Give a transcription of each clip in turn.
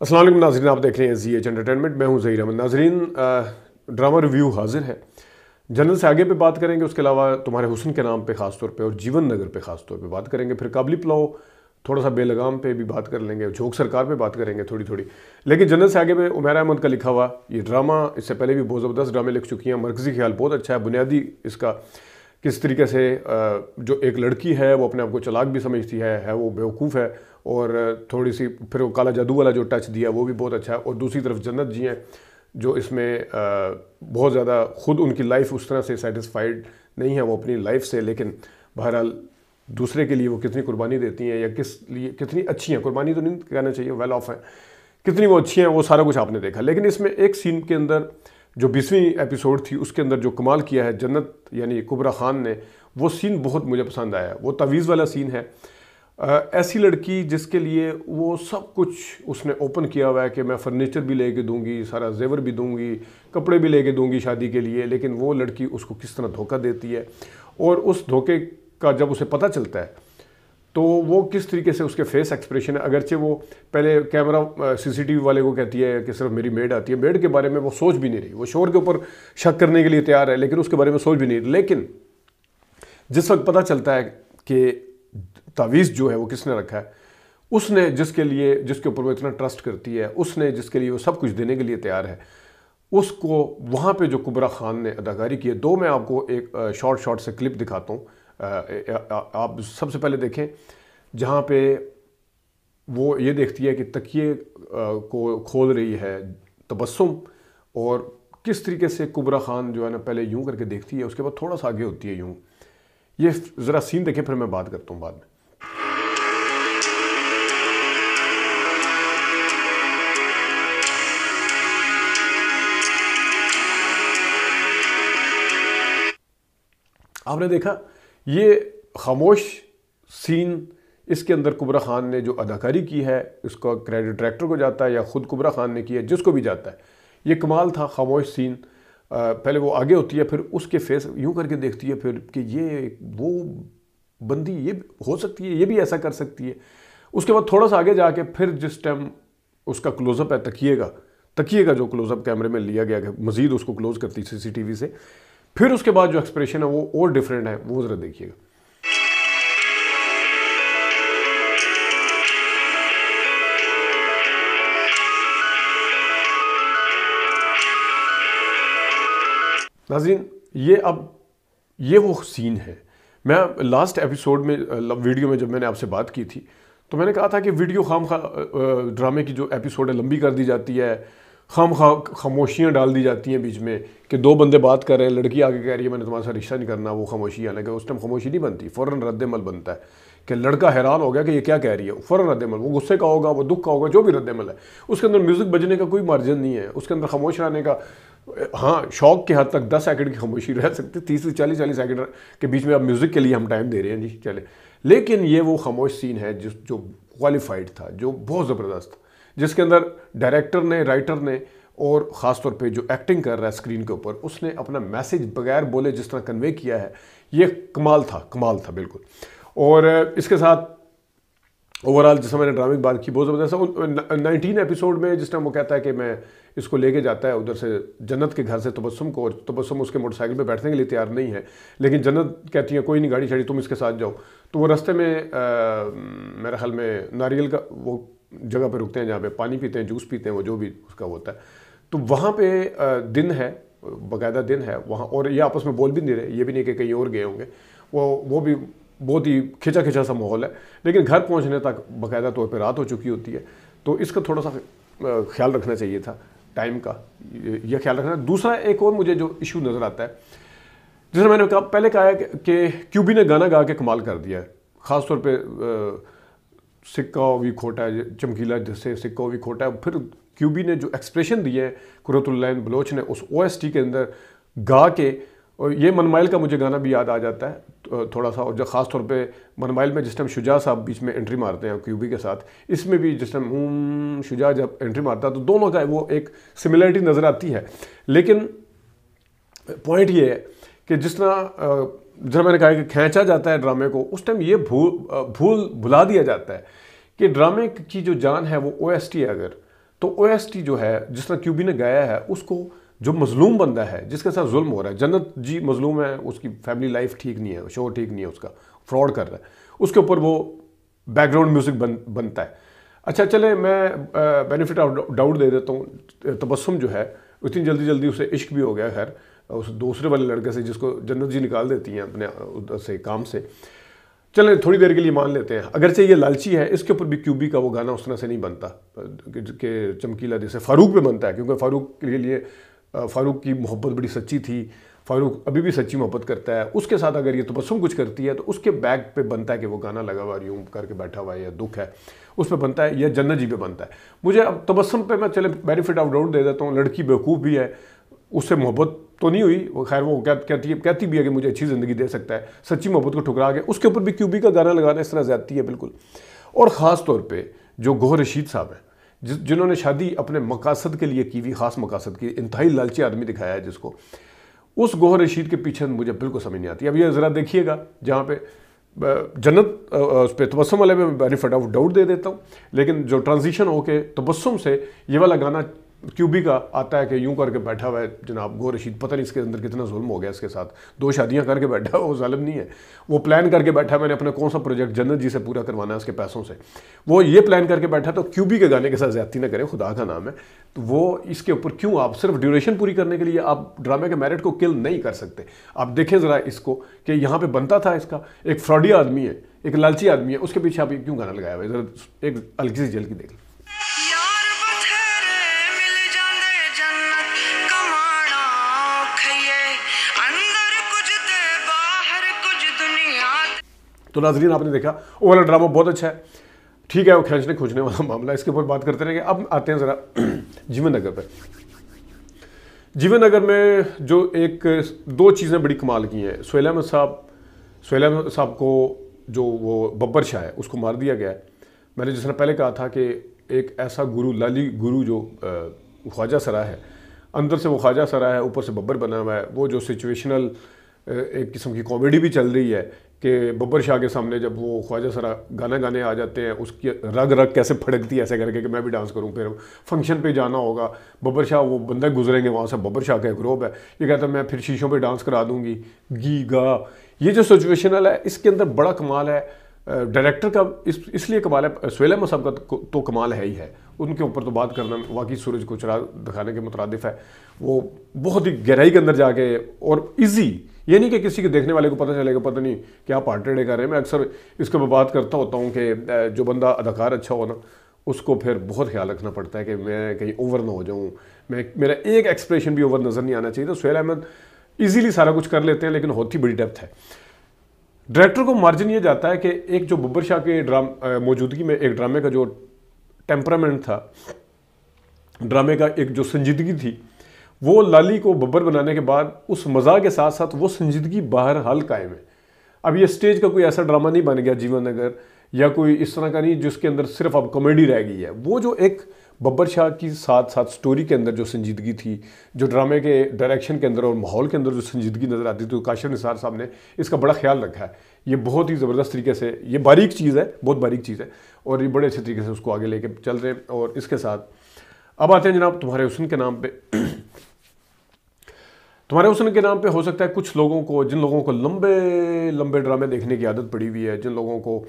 अस्सलाम वालेकुम नाज़रीन, आप देख रहे हैं ZH एंटरटेनमेंट। मैं हूं ज़हीर अहमद। नाज़रीन, ड्रामा रिव्यू हाजिर है। जनरल से आगे पे बात करेंगे, उसके अलावा तुम्हारे हुस्न के नाम पे ख़ास तौर पे और जीवन नगर पे ख़ास तौर पे बात करेंगे। फिर काबली पुलाव, थोड़ा सा बेलगाम पे भी बात कर लेंगे, झोंक सरकार पे बात करेंगे थोड़ी थोड़ी। लेकिन जनरल से आगे पे उमैर अहमद का लिखा हुआ ये ड्रामा, इससे पहले भी बहुत ज़बरदस्त ड्रामे लिख चुकी हैं। मरकज़ी ख्याल बहुत अच्छा है। बुनियादी इसका किस तरीके से जो एक लड़की है वो अपने आप को चालाक भी समझती है वो बेवकूफ़ है, और थोड़ी सी फिर वो काला जादू वाला जो टच दिया वो भी बहुत अच्छा है। और दूसरी तरफ जन्नत जी हैं जो इसमें बहुत ज़्यादा ख़ुद उनकी लाइफ उस तरह से सेटिस्फाइड नहीं है वो अपनी लाइफ से, लेकिन बहरहाल दूसरे के लिए वो कितनी कुर्बानी देती हैं या किस लिए कितनी अच्छी हैं, कुर्बानी तो नहीं कहना चाहिए, वेल ऑफ हैं, कितनी वो अच्छी हैं, वो सारा कुछ आपने देखा। लेकिन इसमें एक सीन के अंदर जो 20वीं एपिसोड थी उसके अंदर जो कमाल किया है जन्नत यानी कुबरा खान ने, वो सीन बहुत मुझे पसंद आया। वो तवीज़ वाला सीन है। ऐसी लड़की जिसके लिए वो सब कुछ उसने ओपन किया हुआ है कि मैं फर्नीचर भी लेके दूंगी, सारा जेवर भी दूंगी, कपड़े भी लेके दूंगी शादी के लिए, लेकिन वो लड़की उसको किस तरह धोखा देती है। और उस धोखे का जब उसे पता चलता है तो वो किस तरीके से उसके फेस एक्सप्रेशन है। अगरचे वो पहले कैमरा सीसीटीवी वाले को कहती है कि सिर्फ मेरी मेड आती है, मेड के बारे में वो सोच भी नहीं रही, वो शोर के ऊपर शक करने के लिए तैयार है लेकिन उसके बारे में सोच भी नहीं रही। लेकिन जिस वक्त पता चलता है कि तावीज़ जो है वो किसने रखा है, उसने जिसके ऊपर वो इतना ट्रस्ट करती है, उसने जिसके लिए वो सब कुछ देने के लिए तैयार है, उसको वहाँ पे जो कुबरा खान ने अदाकारी की है। दो मैं आपको एक शॉर्ट से क्लिप दिखाता हूँ। आप सबसे पहले देखें जहाँ पे वो ये देखती है कि तकिए को खोल रही है तबस्सुम, और किस तरीके से कुबरा खान जो है ना पहले यूं करके देखती है, उसके बाद थोड़ा सा आगे होती है यूं। ये ज़रा सीन देखें, फिर मैं बात करता हूँ बाद में। आपने देखा ये खामोश सीन, इसके अंदर कुबरा खान ने जो अदाकारी की है उसका क्रेडिट डायरेक्टर को जाता है या ख़ुद कुबरा खान ने की है, जिसको भी जाता है। ये कमाल था खामोश सीन। पहले वो आगे होती है, फिर उसके फेस यूं करके देखती है, फिर कि ये वो बंदी ये हो सकती है, ये भी ऐसा कर सकती है। उसके बाद थोड़ा सा आगे जाके फिर जिस टाइम उसका क्लोजअप है तकिए का जो क्लोजअप कैमरे में लिया गया, मजीद उसको क्लोज करती सीसीटीवी से, फिर उसके बाद जो एक्सप्रेशन है वो और डिफरेंट है, वो ज़रा देखिएगा। नाज़रीन, ये वो सीन है। मैं लास्ट एपिसोड में वीडियो में जब मैंने आपसे बात की थी तो मैंने कहा था कि वीडियो ड्रामे की जो एपिसोड है लंबी कर दी जाती है, खामोशियाँ डाल दी जाती हैं बीच में कि दो बंदे बात कर रहे हैं, लड़की आगे कह रही है मैंने तुम्हारे साथ रिश्ता नहीं करना, वो खामोशी, हालांकि उस टाइम खामोशी नहीं बनती, फ़ौरन रद्दमल बनता है कि लड़का हैरान हो गया कि ये क्या कह रही है, फ़ौरन रद्दमल, वो गुस्से का होगा, वो दुख का होगा, जो भी रद्दमल है। उसके अंदर म्यूज़िक बजने का कोई मार्जिन नहीं है, उसके अंदर खामोश रहने का, हाँ शौक के हद तक 10 सेकंड की खामोशी रह सकती, 30 से 40 सेकंड के बीच में अब म्यूज़िक के लिए हम टाइम दे रहे हैं जी चले। लेकिन ये वो खामोश सीन है जो क्वालिफाइड था, जो बहुत ज़बरदस्त, जिसके अंदर डायरेक्टर ने, राइटर ने और ख़ास तौर पे जो एक्टिंग कर रहा है स्क्रीन के ऊपर, उसने अपना मैसेज बगैर बोले जिस तरह कन्वे किया है, ये कमाल था बिल्कुल। और इसके साथ ओवरऑल जिस मैंने ड्रामे की बात की बहुत ज़बरदस्त। 19 एपिसोड में जिस टाइम वो कहता है कि मैं इसको लेके जाता है उधर से जन्नत के घर से तबस्सुम को, और तबस्सुम उसके मोटरसाइकिल पे बैठने के लिए तैयार नहीं है, लेकिन जन्नत कहती है कोई नहीं गाड़ी छड़ी, तुम इसके साथ जाओ। तो वो रास्ते में मेरे ख्याल में नारियल का वो जगह पे रुकते हैं जहाँ पे पानी पीते हैं, जूस पीते हैं, वो जो भी उसका होता है। तो वहाँ पे दिन है, बाकायदा दिन है वहाँ, और ये आपस में बोल भी नहीं रहे, ये भी नहीं कि कहीं और गए होंगे, वो भी बहुत ही खिंचा सा माहौल है। लेकिन घर पहुँचने तक बाकायदा तौर पर रात हो चुकी होती है, तो इसका थोड़ा सा ख्याल रखना चाहिए था टाइम का, यह ख्याल रखना। दूसरा एक और मुझे जो इशू नज़र आता है, जैसे मैंने पहले कहा है कि क्यूबी ने गाना गा के कमाल कर दिया है, ख़ास तौर पे सिक्का भी खोटा है, चमकीला जैसे सिक्का भी खोटा है। फिर क्यूबी ने जो एक्सप्रेशन दिए हैं कुरतुल्लैन बलोच ने उस OST के अंदर गा के, और ये मनमाइल का मुझे गाना भी याद आ जाता है थोड़ा सा। और जो ख़ास तौर पे मनमाइल में जिस टाइम शुजा साहब बीच में एंट्री मारते हैं क्यूबी के साथ, इसमें भी जिस टाइम शुजा जब एंट्री मारता है तो दोनों का वो एक सिमिलरिटी नज़र आती है। लेकिन पॉइंट ये है कि जिस तरह जब मैंने कहा कि खींचा जाता है ड्रामे को, उस टाइम ये भुला दिया जाता है कि ड्रामे की जो जान है वो OST है अगर, तो OST जो है जिस तरह क्यूबी ने गाया है, उसको जो मजलूम बंदा है जिसके साथ जुल्म हो रहा है, जन्नत जी मजलूम है, उसकी फैमिली लाइफ ठीक नहीं है, शो ठीक नहीं है, उसका फ्रॉड कर रहा है, उसके ऊपर वो बैकग्राउंड म्यूजिक बनता है। अच्छा चले, मैं बेनिफिट ऑफ डाउट दे देता हूँ। तबस्सुम जो है इतनी जल्दी उसे इश्क भी हो गया खैर उस दूसरे वाले लड़के से जिसको जन्नत जी निकाल देती हैं अपने उधर से काम से। चलें थोड़ी देर के लिए मान लेते हैं, अगरचे ये लालची है, इसके ऊपर भी क्यूबी का वो गाना उस तरह से नहीं बनता कि चमकीला जैसे फारूक पे बनता है, क्योंकि फारूक के लिए फारूक की मोहब्बत बड़ी सच्ची थी, फारूक अभी भी सच्ची मोहब्बत करता है। उसके साथ अगर ये तबस्सुम कुछ करती है तो उसके बैक पे बनता है कि वो गाना लगा हुआ यूं करके बैठा हुआ है या दुख है उस पर बनता है, या जन्नत जी पे बनता है। मुझे अब तबस्सुम पे मैं चले बेनिफिट ऑफ डाउट दे देता हूँ, लड़की बेवकूफ़ भी है, उससे मोहब्बत तो नहीं हुई, वो खैर वो कहती भी है कि मुझे अच्छी ज़िंदगी दे सकता है, सच्ची मोहब्बत को ठुकरा के उसके ऊपर भी क्यूबी का गाना लगाना इस तरह ज़्यादती है बिल्कुल। और ख़ास तौर पे जो गौहर रशीद साहब हैं जिन्होंने शादी अपने मकासद के लिए की हुई, ख़ास मकासद की, इंतहाई लालची आदमी दिखाया है जिसको, उस गौहर रशीद के पीछे मुझे बिल्कुल समझ नहीं आती। अब ये ज़रा देखिएगा जहाँ पे जन्नत उस पर तबस्सुम वाले में बेनिफिट ऑफ डाउट दे देता हूँ, लेकिन जो ट्रांजिशन हो के तबस्सुम से ये वाला गाना क्यूबी का आता है कि यूं करके बैठा हुआ है जनाब गौहर रशीद, पता नहीं इसके अंदर कितना जुल्म हो गया इसके साथ, 2 शादियां करके बैठा है, वो जालिम नहीं है, वो प्लान करके बैठा है मैंने अपना कौन सा प्रोजेक्ट जन्नत जी से पूरा करवाना है उसके पैसों से, वो ये प्लान करके बैठा। तो क्यूबी के गाने के साथ ज्यादती ना करें, खुदा का नाम है। तो वो इसके ऊपर क्यों आप सिर्फ ड्यूरेशन पूरी करने के लिए आप ड्रामे के मेरिट को किल नहीं कर सकते। आप देखें ज़रा इसको कि यहाँ पर बनता था, इसका एक फ्रॉडी आदमी है, एक लालची आदमी है, उसके पीछे आप क्यों गाना लगाया हुआ है, ज़रा एक हल्की सी झलकी देख लें। तो नाज़रीन आपने देखा वो वाला ड्रामा बहुत अच्छा है, ठीक है, वो खींचने खोजने वाला मामला, इसके ऊपर बात करते रहेंगे। अब आते हैं ज़रा जीवन नगर पर। जीवन नगर में जो 2 चीज़ें बड़ी कमाल की हैं, सुहेल अहमद साहब को जो वो बब्बर शाह है उसको मार दिया गया है। मैंने जिस तरह पहले कहा था कि एक ऐसा गुरु, लाली गुरु जो ख्वाजा सरा है, अंदर से वो ख्वाजा सरा है, ऊपर से बब्बर बना हुआ है। वो जो सिचुएशनल एक किस्म की कॉमेडी भी चल रही है कि बब्बर शाह के सामने जब वो ख्वाजा सरा गाना गाने आ जाते हैं, उसकी रग कैसे फड़कती है ऐसे करके कि मैं भी डांस करूं, फिर फंक्शन पे जाना होगा, बब्बर शाह वो बंदे गुजरेंगे वहाँ से, बब्बर शाह का एक ग्रुप है, ये कहता है मैं फिर शीशों पे डांस करा दूंगी, गी गा। ये जो सिचुएशनल है इसके अंदर बड़ा कमाल है, डायरेक्टर का इसलिए कमाल है, सुहेल अहमद साहब का तो कमाल है ही है, उनके ऊपर तो बात करना वाकई सूरज को चढ़ा दिखाने के मुतरादिफ है। वो बहुत ही गहराई के अंदर जाके और इजी, ये नहीं कि किसी के देखने वाले को पता चलेगा पता नहीं क्या पार्टी कर रहे हैं। मैं अक्सर इसके ऊपर बात करता होता हूँ कि जो बंदा अदाकार अच्छा हो ना, उसको फिर बहुत ख्याल रखना पड़ता है कि मैं कहीं ओवर ना हो जाऊँ, मेरा एक एक्सप्रेशन भी ओवर नज़र नहीं आना चाहिए। तो सुहेल अहमद ईजीली सारा कुछ कर लेते हैं, लेकिन होती बड़ी डेप्थ है। डायरेक्टर को मार्जिन ये जाता है कि एक जो बब्बर शाह के मौजूदगी में एक ड्रामे का जो टेम्परामेंट था, ड्रामे का एक जो संजीदगी थी, वो लाली को बब्बर बनाने के बाद उस मज़ा के साथ साथ वो संजीदगी बाहर हाल कायम है। अब ये स्टेज का कोई ऐसा ड्रामा नहीं बन गया जीवन नगर, या कोई इस तरह का नहीं जिसके अंदर सिर्फ अब कॉमेडी रह गई है। वो जो एक बब्बर शाह की साथ साथ स्टोरी के अंदर जो संजीदगी थी, जो ड्रामे के डायरेक्शन के अंदर और माहौल के अंदर जो संजीदगी नज़र आती थी, तो काशिफ निसार साहब ने इसका बड़ा ख्याल रखा है। ये बहुत ही ज़बरदस्त तरीके से, ये बारीक चीज़ है, बहुत बारीक चीज़ है, और ये बड़े अच्छे तरीके से उसको आगे लेके चल रहे हैं। और इसके साथ अब आते हैं जनाब तुम्हारे हुस्न के नाम पे। तुम्हारे हुस्न के नाम पे हो सकता है कुछ लोगों को, जिन लोगों को लंबे लंबे ड्रामे देखने की आदत पड़ी हुई है, जिन लोगों को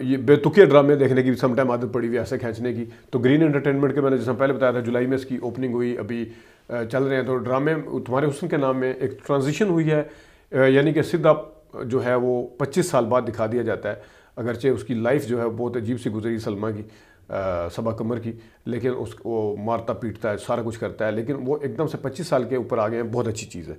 ये बेतुके ड्रामे देखने की सम टाइम आदत पड़ी हुई है ऐसे खींचने की, तो ग्रीन एंटरटेनमेंट के मैंने जैसा पहले बताया था जुलाई में इसकी ओपनिंग हुई, अभी चल रहे हैं। तो ड्रामे तुम्हारे हुस्न के नाम में एक ट्रांजिशन हुई है, यानी कि सिद्धा जो है वो 25 साल बाद दिखा दिया जाता है। अगरचे उसकी लाइफ जो है बहुत अजीब सी गुजरी सलमा की, सबा कमर की, लेकिन उसको मारता पीटता है, सारा कुछ करता है, लेकिन वो एकदम से 25 साल के ऊपर आ गए हैं। बहुत अच्छी चीज़ है।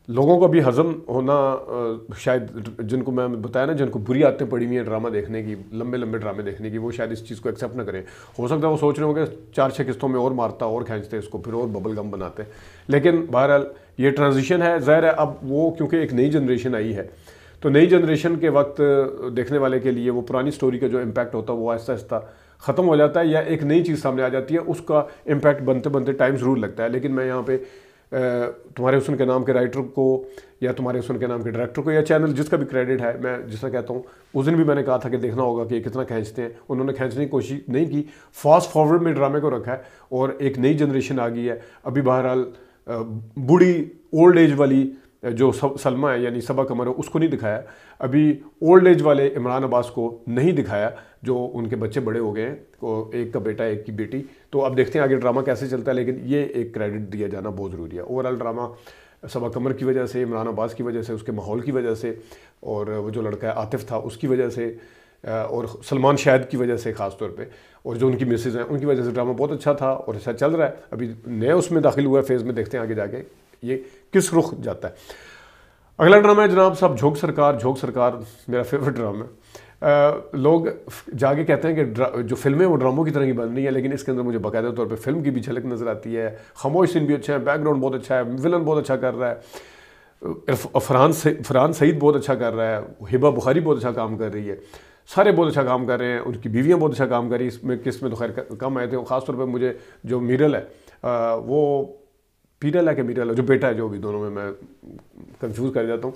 लोगों को भी हज़म होना, शायद जिनको मैं बताया ना, जिनको बुरी आदतें पड़ी हुई हैं ड्रामा देखने की, लंबे लंबे ड्रामे देखने की, वो शायद इस चीज़ को एक्सेप्ट ना करें। हो सकता है वो सोच रहे होंगे 4-6 किस्तों में और मारता और खींचते इसको, फिर और बबल गम बनाते। लेकिन बहरहाल ये ट्रांजिशन है, ज़ाहिर है अब वो क्योंकि एक नई जनरेशन आई है, तो नई जनरेशन के वक्त देखने वाले के लिए वो पुरानी स्टोरी का जो इम्पैक्ट होता है वो आहिस्ता आहिस्ता ख़त्म हो जाता है, या एक नई चीज़ सामने आ जाती है, उसका इम्पैक्ट बनते बनते टाइम ज़रूर लगता है। लेकिन मैं यहाँ पे तुम्हारे हुस्न के नाम के राइटर को या तुम्हारे हुस्न के नाम के डायरेक्टर को या चैनल जिसका भी क्रेडिट है, मैं जिस तरह कहता हूँ, उस दिन भी मैंने कहा था कि देखना होगा कि कितना खींचते हैं। उन्होंने खींचने की कोशिश नहीं की, फास्ट फॉरवर्ड में ड्रामे को रखा है और एक नई जनरेशन आ गई है। अभी बहरहाल बूढ़ी ओल्ड एज वाली जो सलमा है यानी सबा कमर है उसको नहीं दिखाया, अभी ओल्ड एज वाले इमरान अब्बास को नहीं दिखाया जो उनके बच्चे बड़े हो गए हैं, एक का बेटा एक की बेटी। तो अब देखते हैं आगे ड्रामा कैसे चलता है, लेकिन ये एक क्रेडिट दिया जाना बहुत ज़रूरी है। ओवरऑल ड्रामा सबा कमर की वजह से, इमरान अब्बास की वजह से, उसके माहौल की वजह से, और वो जो लड़का है आतिफ था उसकी वजह से, और सलमान शाहिद की वजह से ख़ास तौर पे, और जो उनकी मिसेज हैं उनकी वजह से ड्रामा बहुत अच्छा था और अच्छा चल रहा है। अभी नया उसमें दाखिल हुआ है फेज़ में, देखते हैं आगे जाके ये किस रुख जाता है। अगला ड्रामा है जनाब साहब झोंक सरकार। झोंक सरकार मेरा फेवरेट ड्रामा है। लोग जाके कहते हैं कि जो फिल्में वो ड्रामों की तरह की बन रही है, लेकिन इसके अंदर मुझे बाकायदा तौर पे फिल्म की भी झलक नज़र आती है। खामोश सीन भी अच्छा है, बैकग्राउंड बहुत अच्छा है, विलन बहुत अच्छा कर रहा है, फरहान सईद बहुत अच्छा कर रहा है, हिबा बुखारी बहुत अच्छा काम कर रही है, सारे बहुत अच्छा काम कर रहे हैं, उनकी बीवियाँ बहुत अच्छा काम कर रही है। इसमें किस में तो खैर कम आए थे। ख़ासतौर पर मुझे जो मीरल है वो पीरल है कि मीरल है, जो बेटा है, जो भी दोनों में मैं कंफ्यूज कर जाता हूँ,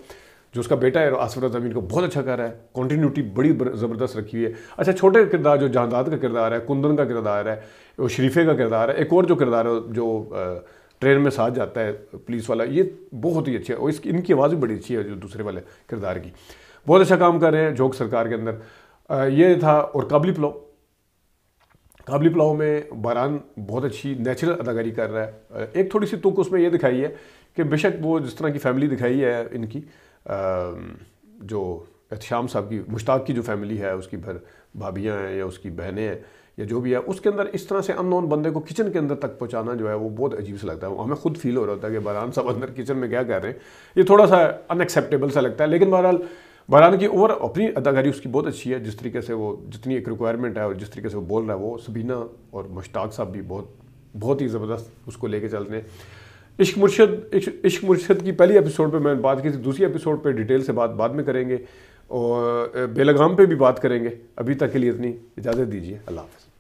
जो उसका बेटा है आसिफ रज़ा मीर को बहुत अच्छा कर रहा है, कॉन्टीन्यूटी बड़ी ज़बरदस्त रखी हुई है। अच्छा छोटे किरदार जो जहांदाद का किरदार है, कुंदन का किरदार है, वो शरीफे का किरदार है, एक और जो किरदार है जो ट्रेन में साथ जाता है पुलिस वाला, ये बहुत ही अच्छी है और इनकी आवाज़ भी बड़ी अच्छी है जो दूसरे वाले किरदार की, बहुत अच्छा काम कर रहे हैं झोंक सरकार के अंदर। ये था। और काबली पुलाव में बारान बहुत अच्छी नेचुरल अदाकारी कर रहा है। एक थोड़ी सी तुक उसमें ये दिखाई है कि बेशक वो जिस तरह की फैमिली दिखाई है इनकी, जो एहतशाम साहब की, मुश्ताक की जो फैमिली है, उसकी भाभियाँ हैं या उसकी बहनें हैं या जो भी है, उसके अंदर इस तरह से अननोन बंदे को किचन के अंदर तक पहुंचाना जो है वो बहुत अजीब सा लगता है। हमें खुद फील हो रहा होता है कि बारान साहब अंदर किचन में क्या कर रहे हैं, ये थोड़ा सा अनएक्सेप्टेबल सा लगता है। लेकिन बहरहाल बारान की ओवर अपनी अदाकारी उसकी बहुत अच्छी है, जिस तरीके से वो, जितनी एक रिक्वायरमेंट है और जिस तरीके से वो बोल रहा है, वो सबीना और मुश्ताक साहब भी बहुत ही ज़बरदस्त उसको लेके चल रहे हैं। इश्क मुर्शद की पहली एपिसोड पे मैंने बात की थी, दूसरी एपिसोड पे डिटेल से बात बाद में करेंगे और बेलगाम पे भी बात करेंगे। अभी तक के लिए इतनी इजाज़त दीजिए, अल्लाह हाफ़िज़।